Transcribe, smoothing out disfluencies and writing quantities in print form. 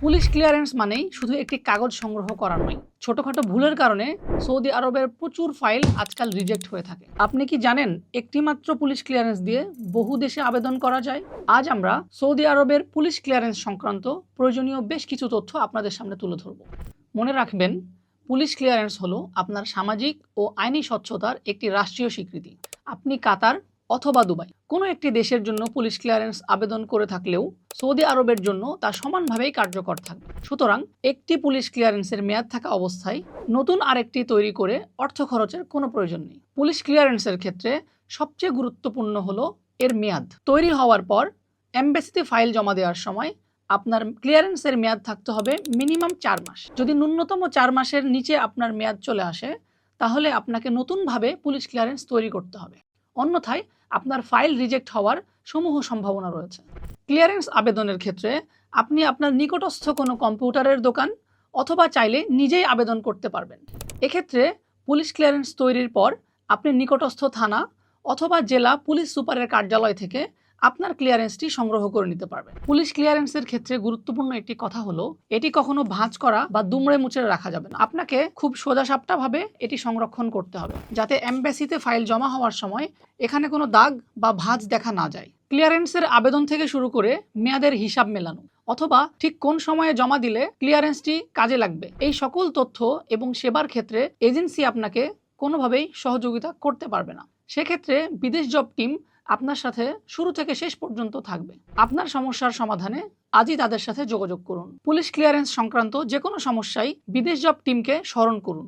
Police clearance মানেই শুধু একটি কাগজ সংগ্রহ করা নয়। ছোটখাটো ভুলের কারণে সৌদি আরবের প্রচুর ফাইল আজকাল রিজেক্ট হয়ে থাকে। আপনি কি জানেন একটি মাত্র পুলিশ ক্লিয়ারেন্স দিয়ে বহু দেশে আবেদন করা যায়? আজ আমরা সৌদি আরবের পুলিশ ক্লিয়ারেন্স সংক্রান্ত প্রয়োজনীয় বেশ কিছু তথ্য আপনাদের সামনে তুলে ধরব। মনে রাখবেন, পুলিশ ক্লিয়ারেন্স হলো আপনার সামাজিক ও আইনি স্বচ্ছতার একটি রাষ্ট্রীয় স্বীকৃতি। আপনি কাতার অথবা দুবাই কোনো একটি দেশের জন্য পুলিশ ক্লিয়ারেন্স আবেদন করে থাকলেও সৌদি আরবের জন্য তা সমানভাবেই কার্যকর থাকবে। সুতরাং একটি পুলিশ ক্লিয়ারেন্সের মেয়াদ থাকা অবস্থায় নতুন আরেকটি তৈরি করে অর্থ খরচের কোনো প্রয়োজন নেই। পুলিশ ক্লিয়ারেন্সের ক্ষেত্রে সবচেয়ে গুরুত্বপূর্ণ হলো এর মেয়াদ। তৈরি হওয়ার পর এমবেসিতে ফাইল জমা দেওয়ার সময় আপনার ক্লিয়ারেন্সের মেয়াদ থাকতে হবে মিনিমাম 4 মাস। যদি ন্যূনতম 4 মাসের নিচে আপনার মেয়াদ চলে আসে, তাহলে আপনাকে নতুনভাবে পুলিশ ক্লিয়ারেন্স তৈরি করতে হবে। অন্যথায় আপনার ফাইল রিজেক্ট হওয়ার সমূহ সম্ভাবনা রয়েছে। ক্লিয়ারেন্স আবেদনের ক্ষেত্রে আপনি আপনার নিকটস্থ কোনো কম্পিউটারের দোকান অথবা চাইলে নিজেই আবেদন করতে পারবেন। এক্ষেত্রে পুলিশ ক্লিয়ারেন্স তৈরির পর আপনি নিকটস্থ থানা অথবা জেলা পুলিশ সুপারের কার্যালয় থেকে আপনার ক্লিয়ারেন্সটি সংগ্রহ করে নিতে পারবেন। পুলিশ ক্লিয়ারেন্সের ক্ষেত্রে গুরুত্বপূর্ণ একটি কথা হলো, এটি কখনো ভাঁজ করা বা দুমড়ে মুচড়ে রাখা যাবে না। আপনাকে খুব সোজাসাপটাভাবে এটি সংরক্ষণ করতে হবে, যাতে এমবেসিতে ফাইল জমা হওয়ার সময় এখানে কোনো দাগ বা ভাঁজ দেখা না যায়। ক্লিয়ারেন্সের আবেদন থেকে শুরু করে মেয়াদের হিসাব মেলানো অথবা ঠিক কোন সময়ে জমা দিলে ক্লিয়ারেন্সটি কাজে লাগবে, এই সকল তথ্য এবং সেবার ক্ষেত্রে এজেন্সি আপনাকে কোনোভাবেই সহযোগিতা করতে পারবে না। সেক্ষেত্রে বিদেশ জব টিম আপনার সাথে শুরু থেকে শেষ পর্যন্ত থাকবে। আপনার সমস্যার সমাধানে আজই তাদের সাথে যোগাযোগ করুন। পুলিশ ক্লিয়ারেন্স সংক্রান্ত যে কোনো সমস্যায় বিদেশ জব টিমকে স্মরণ করুন।